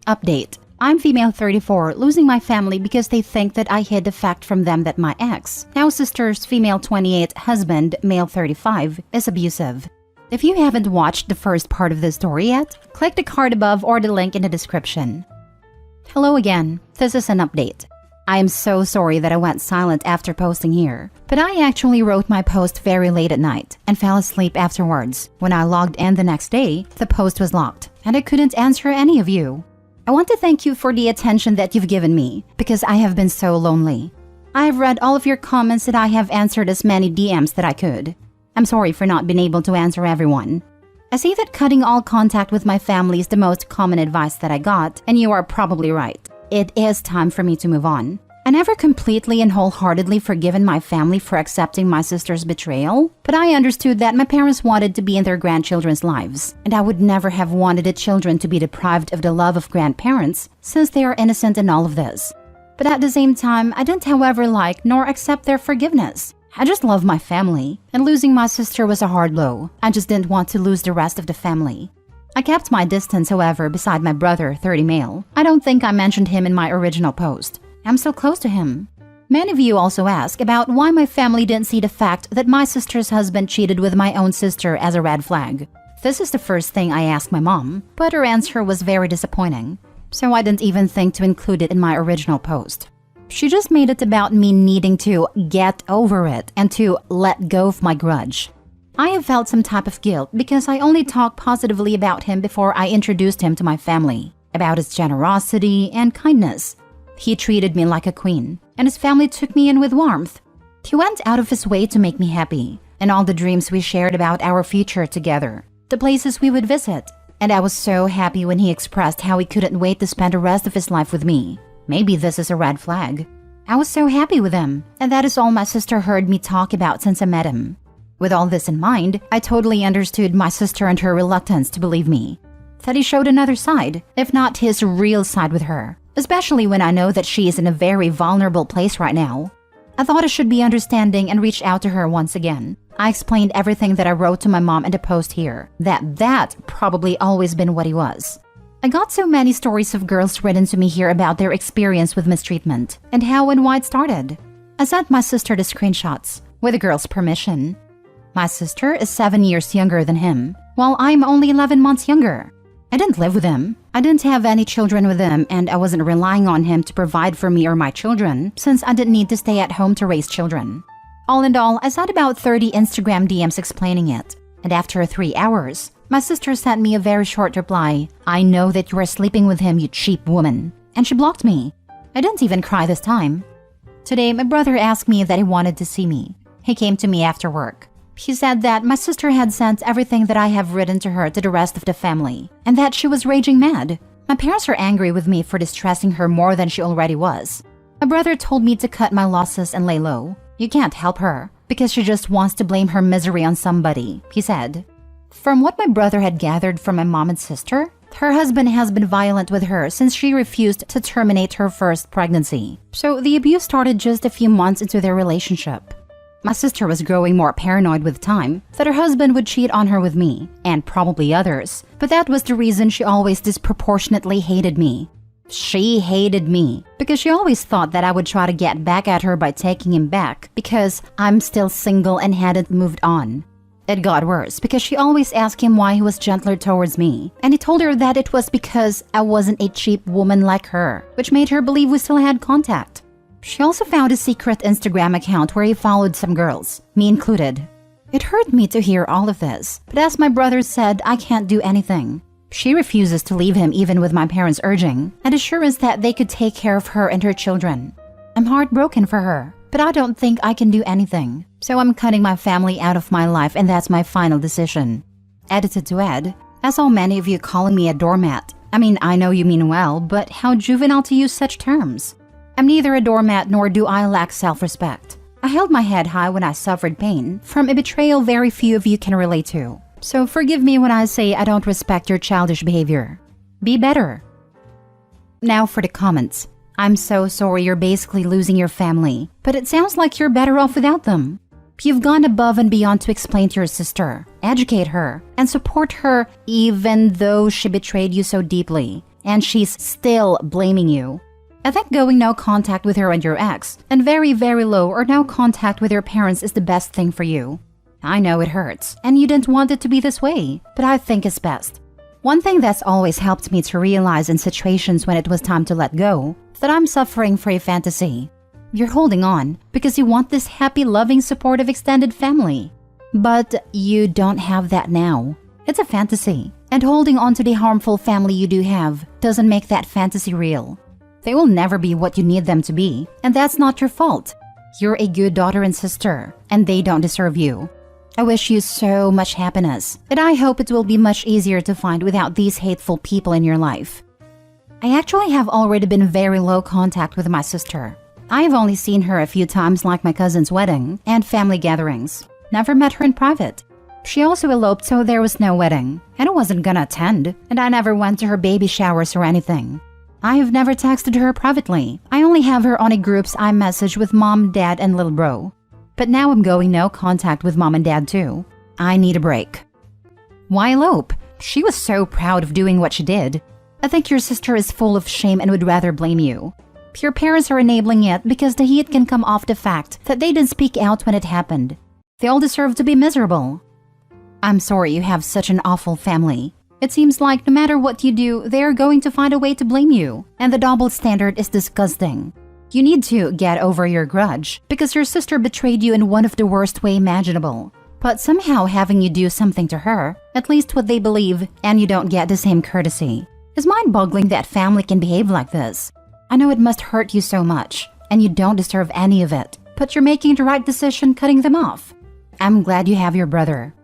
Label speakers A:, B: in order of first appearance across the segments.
A: Update. I'm female 34, losing my family because they think that I hid the fact from them that my ex, now sister's female 28 husband, male 35, is abusive. If you haven't watched the first part of this story yet, click the card above or the link in the description. Hello again, this is an update. I am so sorry that I went silent after posting here, but I actually wrote my post very late at night and fell asleep afterwards. When I logged in the next day, the post was locked and I couldn't answer any of you. I want to thank you for the attention that you've given me because I have been so lonely. I have read all of your comments and I have answered as many DMs that I could. I'm sorry for not being able to answer everyone. I see that cutting all contact with my family is the most common advice that I got, and you are probably right. It is time for me to move on. I never completely and wholeheartedly forgiven my family for accepting my sister's betrayal, but I understood that my parents wanted to be in their grandchildren's lives, and I would never have wanted the children to be deprived of the love of grandparents since they are innocent in all of this. But at the same time, I didn't however like nor accept their forgiveness. I just love my family, and losing my sister was a hard blow. I just didn't want to lose the rest of the family. I kept my distance, however, beside my brother, 30 male. I don't think I mentioned him in my original post. I'm still close to him. Many of you also ask about why my family didn't see the fact that my sister's husband cheated with my own sister as a red flag. This is the first thing I asked my mom, but her answer was very disappointing, so I didn't even think to include it in my original post. She just made it about me needing to get over it and to let go of my grudge. I have felt some type of guilt because I only talked positively about him before I introduced him to my family, about his generosity and kindness. He treated me like a queen, and his family took me in with warmth. He went out of his way to make me happy, and all the dreams we shared about our future together, the places we would visit. And I was so happy when he expressed how he couldn't wait to spend the rest of his life with me. Maybe this is a red flag. I was so happy with him, and that is all my sister heard me talk about since I met him. With all this in mind, I totally understood my sister and her reluctance to believe me. That he showed another side, if not his real side with her. Especially when I know that she is in a very vulnerable place right now. I thought I should be understanding and reach out to her once again. I explained everything that I wrote to my mom in the post here, that probably always been what he was. I got so many stories of girls written to me here about their experience with mistreatment and how and why it started. I sent my sister the screenshots, with the girl's permission. My sister is 7 years younger than him, while I'm only 11 months younger. I didn't live with him. I didn't have any children with him, and I wasn't relying on him to provide for me or my children since I didn't need to stay at home to raise children. All in all, I sent about 30 Instagram DMs explaining it, and after 3 hours, my sister sent me a very short reply. I know that you are sleeping with him, you cheap woman. And she blocked me. I didn't even cry this time. Today, my brother asked me that he wanted to see me. He came to me after work. He said that my sister had sent everything that I have written to her to the rest of the family, and that she was raging mad. My parents are angry with me for distressing her more than she already was. My brother told me to cut my losses and lay low. You can't help her, because she just wants to blame her misery on somebody, he said. From what my brother had gathered from my mom and sister, her husband has been violent with her since she refused to terminate her first pregnancy. So the abuse started just a few months into their relationship. My sister was growing more paranoid with time that her husband would cheat on her with me, and probably others, but that was the reason she always disproportionately hated me. She hated me because she always thought that I would try to get back at her by taking him back because I'm still single and hadn't moved on. It got worse because she always asked him why he was gentler towards me, and he told her that it was because I wasn't a cheap woman like her, which made her believe we still had contact. She also found a secret Instagram account where he followed some girls, me included. It hurt me to hear all of this, but as my brother said, I can't do anything. She refuses to leave him even with my parents' urging and assurance that they could take care of her and her children. I'm heartbroken for her, but I don't think I can do anything. So I'm cutting my family out of my life, and that's my final decision. Edited to Ed, I saw many of you calling me a doormat. I mean, I know you mean well, but how juvenile to use such terms. I'm neither a doormat nor do I lack self-respect. I held my head high when I suffered pain from a betrayal very few of you can relate to. So forgive me when I say I don't respect your childish behavior. Be better. Now for the comments. I'm so sorry you're basically losing your family, but it sounds like you're better off without them. You've gone above and beyond to explain to your sister, educate her, and support her even though she betrayed you so deeply. and she's still blaming you. I think going no contact with her and your ex, and very, very low or no contact with your parents is the best thing for you. I know it hurts, and you didn't want it to be this way, but I think it's best. One thing that's always helped me to realize in situations when it was time to let go, that I'm suffering for a fantasy. You're holding on because you want this happy, loving, supportive extended family. But you don't have that now. It's a fantasy, and holding on to the harmful family you do have doesn't make that fantasy real. They will never be what you need them to be, and that's not your fault. You're a good daughter and sister, and they don't deserve you. I wish you so much happiness, and I hope it will be much easier to find without these hateful people in your life. I actually have already been very low contact with my sister. I have only seen her a few times, like my cousin's wedding and family gatherings. Never met her in private. She also eloped, so there was no wedding, and I wasn't gonna attend, and I never went to her baby showers or anything. I have never texted her privately. I only have her on a group's iMessage with mom, dad, and little bro. But now I'm going no contact with mom and dad too. I need a break. Why elope? She was so proud of doing what she did. I think your sister is full of shame and would rather blame you. Your parents are enabling it because the heat can come off the fact that they didn't speak out when it happened. They all deserve to be miserable. I'm sorry you have such an awful family. It seems like no matter what you do, they are going to find a way to blame you, and the double standard is disgusting. You need to get over your grudge because your sister betrayed you in one of the worst way imaginable. But somehow having you do something to her, at least what they believe, and you don't get the same courtesy. It's mind-boggling that family can behave like this. I know it must hurt you so much, and you don't deserve any of it, but you're making the right decision cutting them off. I'm glad you have your brother.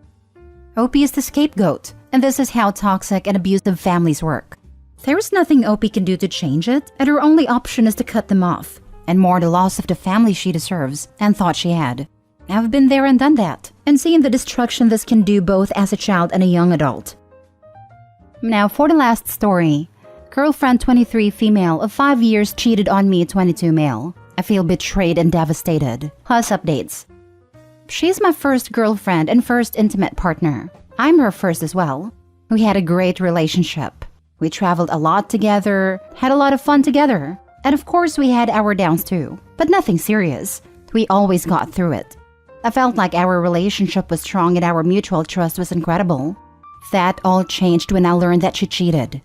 A: Opie is the scapegoat, and this is how toxic and abusive families work. There is nothing Opie can do to change it, and her only option is to cut them off, and mourn the loss of the family she deserves and thought she had. I've been there and done that, and seen the destruction this can do both as a child and a young adult. Now for the last story. Girlfriend 23 female of 5 years cheated on me 22 male. I feel betrayed and devastated. Plus updates. She's my first girlfriend and first intimate partner. I'm her first as well. We had a great relationship. We traveled a lot together, had a lot of fun together. And of course we had our downs too, but nothing serious. We always got through it. I felt like our relationship was strong and our mutual trust was incredible. That all changed when I learned that she cheated.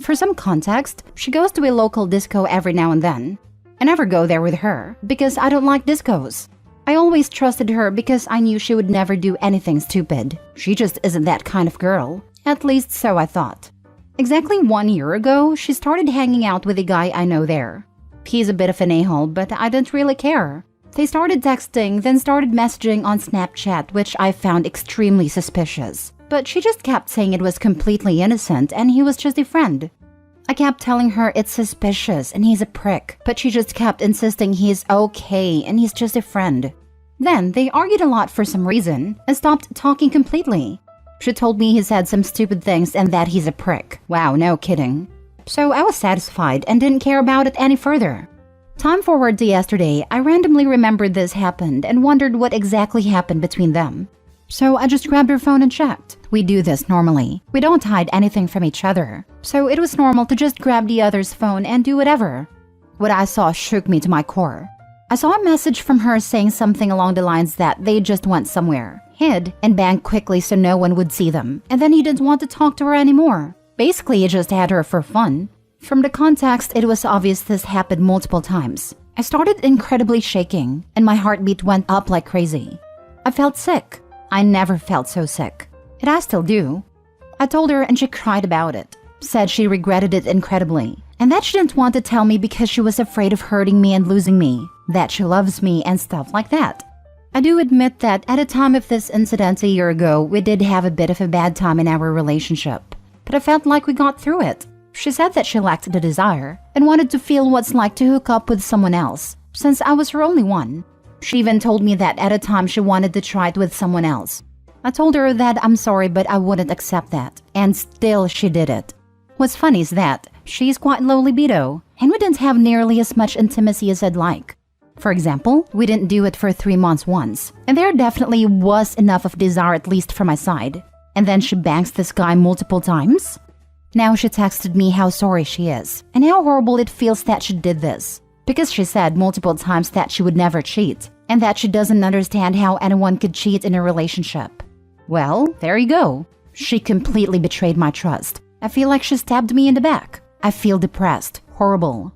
A: For some context, she goes to a local disco every now and then. I never go there with her because I don't like discos. I always trusted her because I knew she would never do anything stupid. She just isn't that kind of girl. At least so I thought. Exactly 1 year ago, she started hanging out with a guy I know there. He's a bit of an a-hole, but I didn't really care. They started texting, then started messaging on Snapchat, which I found extremely suspicious. But she just kept saying it was completely innocent and he was just a friend. I kept telling her it's suspicious and he's a prick, but she just kept insisting he's okay and he's just a friend. Then they argued a lot for some reason and stopped talking completely. She told me he said some stupid things and that he's a prick. Wow, no kidding. So I was satisfied and didn't care about it any further. Time forward to yesterday, I randomly remembered this happened and wondered what exactly happened between them. So I just grabbed her phone and checked. We do this normally. We don't hide anything from each other. So it was normal to just grab the other's phone and do whatever. What I saw shook me to my core. I saw a message from her saying something along the lines that they just went somewhere, hid, and banged quickly so no one would see them, and then he didn't want to talk to her anymore. Basically, he just had her for fun. From the context, it was obvious this happened multiple times. I started incredibly shaking, and my heartbeat went up like crazy. I felt sick. I never felt so sick. And I still do. I told her and she cried about it. Said she regretted it incredibly. And that she didn't want to tell me because she was afraid of hurting me and losing me. That she loves me and stuff like that. I do admit that at the time of this incident a year ago, we did have a bit of a bad time in our relationship. But I felt like we got through it. She said that she lacked the desire and wanted to feel what's like to hook up with someone else, since I was her only one. She even told me that at a time she wanted to try it with someone else. I told her that I'm sorry, but I wouldn't accept that. And still she did it. What's funny is that she's quite low libido, and we didn't have nearly as much intimacy as I'd like. For example, we didn't do it for 3 months once, and there definitely was enough of desire at least from my side. And then she bangs this guy multiple times? Now she texted me how sorry she is and how horrible it feels that she did this, because she said multiple times that she would never cheat and that she doesn't understand how anyone could cheat in a relationship. Well, there you go. She completely betrayed my trust. I feel like she stabbed me in the back. I feel depressed. Horrible.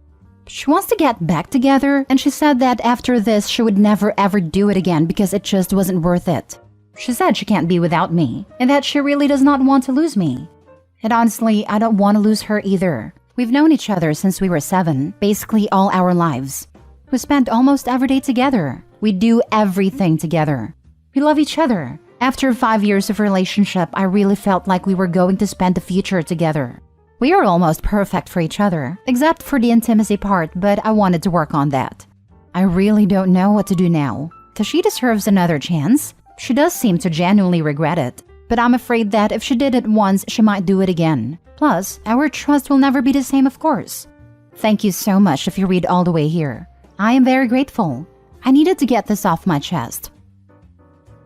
A: She wants to get back together, and she said that after this she would never ever do it again because it just wasn't worth it. She said she can't be without me and that she really does not want to lose me. And honestly, I don't want to lose her either. We've known each other since we were 7, basically all our lives. We spent almost every day together. We do everything together. We love each other. After 5 years of relationship, I really felt like we were going to spend the future together. We are almost perfect for each other, except for the intimacy part, but I wanted to work on that. I really don't know what to do now. Does she deserve another chance? She does seem to genuinely regret it, but I'm afraid that if she did it once, she might do it again. Plus, our trust will never be the same, of course. Thank you so much if you read all the way here. I am very grateful. I needed to get this off my chest.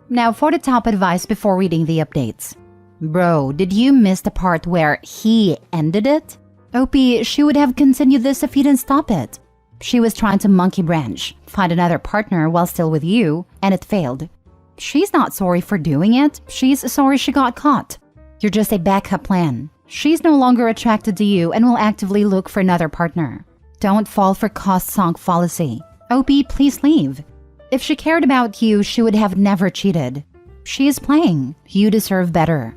A: Now for the top advice before reading the updates. Bro, did you miss the part where he ended it? OP, she would have continued this if he didn't stop it. She was trying to monkey branch, find another partner while still with you, and it failed. She's not sorry for doing it. She's sorry she got caught. You're just a backup plan. She's no longer attracted to you and will actively look for another partner. Don't fall for cost-sunk fallacy. OP, please leave. If she cared about you, she would have never cheated. She is playing. You deserve better.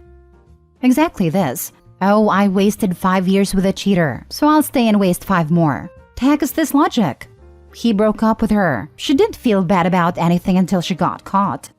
A: Exactly this. Oh, I wasted 5 years with a cheater, so I'll stay and waste 5 more. The heck is this logic? He broke up with her. She didn't feel bad about anything until she got caught.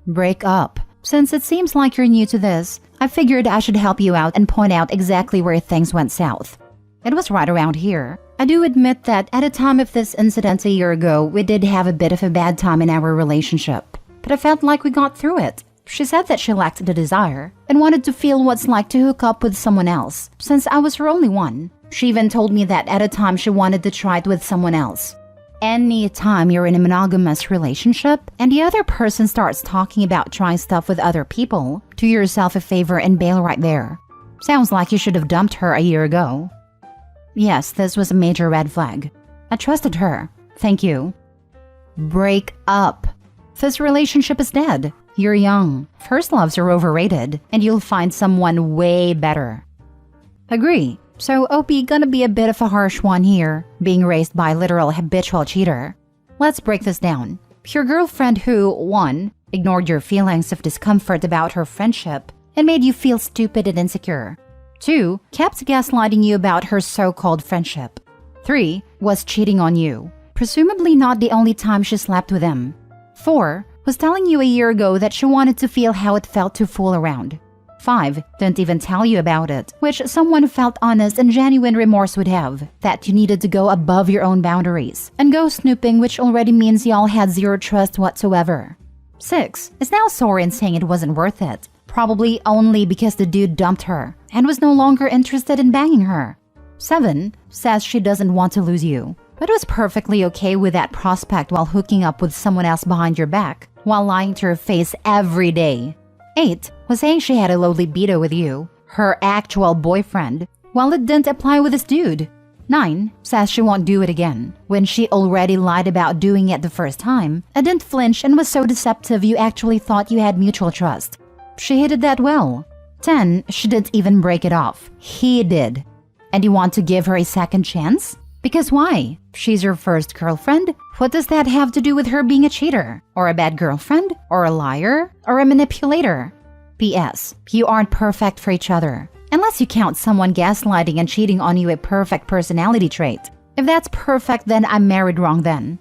A: Break up. Since it seems like you're new to this, I figured I should help you out and point out exactly where things went south. It was right around here. I do admit that at the time of this incident a year ago, we did have a bit of a bad time in our relationship. But I felt like we got through it. She said that she lacked the desire and wanted to feel what's like to hook up with someone else, since I was her only one. She even told me that at a time she wanted to try it with someone else. Any time you're in a monogamous relationship and the other person starts talking about trying stuff with other people, do yourself a favor and bail right there. Sounds like you should have dumped her a year ago. Yes, this was a major red flag. I trusted her. Thank you. Break up. This relationship is dead. You're young. First loves are overrated, and you'll find someone way better. Agree. So OP gonna be a bit of a harsh one here, being raised by a literal habitual cheater. Let's break this down. Your girlfriend who, 1, ignored your feelings of discomfort about her friendship and made you feel stupid and insecure. 2, kept gaslighting you about her so-called friendship. 3, was cheating on you, presumably not the only time she slept with him. 4, was telling you a year ago that she wanted to feel how it felt to fool around. 5, didn't even tell you about it, which someone who felt honest and genuine remorse would have, that you needed to go above your own boundaries, and go snooping, which already means y'all had zero trust whatsoever. 6, is now sorry and saying it wasn't worth it, probably only because the dude dumped her and was no longer interested in banging her. 7, says she doesn't want to lose you, but was perfectly okay with that prospect while hooking up with someone else behind your back, while lying to her face every day. 8, was saying she had a low libido with you, her actual boyfriend, while it didn't apply with this dude. 9, says she won't do it again, when she already lied about doing it the first time, and didn't flinch and was so deceptive you actually thought you had mutual trust. She hid it that well. 10, she didn't even break it off. He did. And you want to give her a second chance? Because why? She's your first girlfriend? What does that have to do with her being a cheater? Or a bad girlfriend? Or a liar? Or a manipulator? P.S. You aren't perfect for each other. Unless you count someone gaslighting and cheating on you a perfect personality trait. If that's perfect, then I'm married wrong then.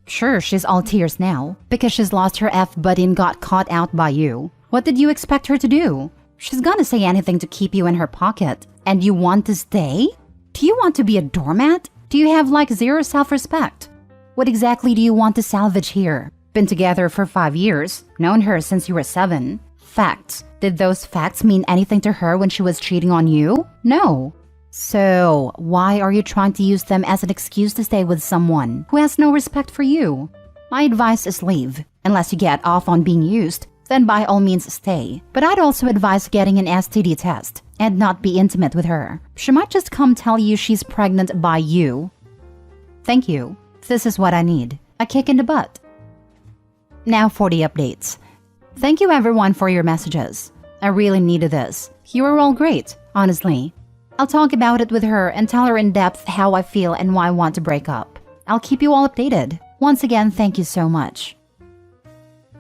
A: Sure, she's all tears now, because she's lost her F-buddy and got caught out by you. What did you expect her to do? She's gonna say anything to keep you in her pocket. And you want to stay? Do you want to be a doormat? Do you have like zero self-respect? What exactly do you want to salvage here? Been together for 5 years, known her since you were 7. Facts. Did those facts mean anything to her when she was cheating on you? No. So, why are you trying to use them as an excuse to stay with someone who has no respect for you? My advice is leave. Unless you get off on being used, then by all means stay. But I'd also advise getting an STD test. and not be intimate with her. She might just come tell you she's pregnant by you. Thank you. This is what I need. A kick in the butt. Now for the updates. Thank you everyone for your messages. I really needed this. You are all great, honestly. I'll talk about it with her and tell her in depth how I feel and why I want to break up. I'll keep you all updated. Once again, thank you so much.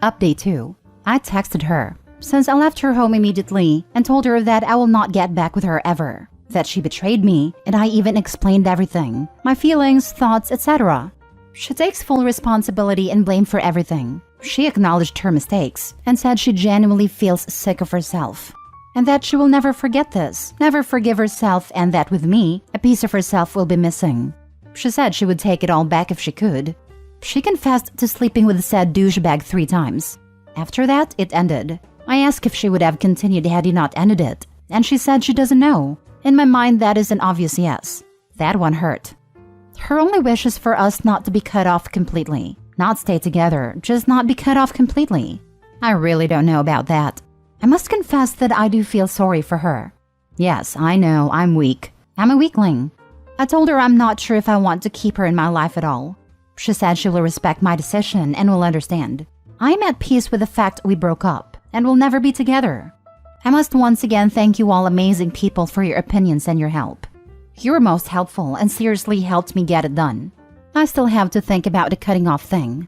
A: Update 2. I texted her, since I left her home immediately, and told her that I will not get back with her ever. That she betrayed me, and I even explained everything. My feelings, thoughts, etc. She takes full responsibility and blame for everything. She acknowledged her mistakes and said she genuinely feels sick of herself. And that she will never forget this, never forgive herself, and that with me, a piece of herself will be missing. She said she would take it all back if she could. She confessed to sleeping with said douchebag 3 times. After that, it ended. I asked if she would have continued had he not ended it, and she said she doesn't know. In my mind, that is an obvious yes. That one hurt. Her only wish is for us not to be cut off completely. Not stay together, just not be cut off completely. I really don't know about that. I must confess that I do feel sorry for her. Yes, I know, I'm weak. I'm a weakling. I told her I'm not sure if I want to keep her in my life at all. She said she will respect my decision and will understand. I am at peace with the fact we broke up and will never be together. I must once again thank you all amazing people for your opinions and your help. You were most helpful and seriously helped me get it done. I still have to think about the cutting off thing.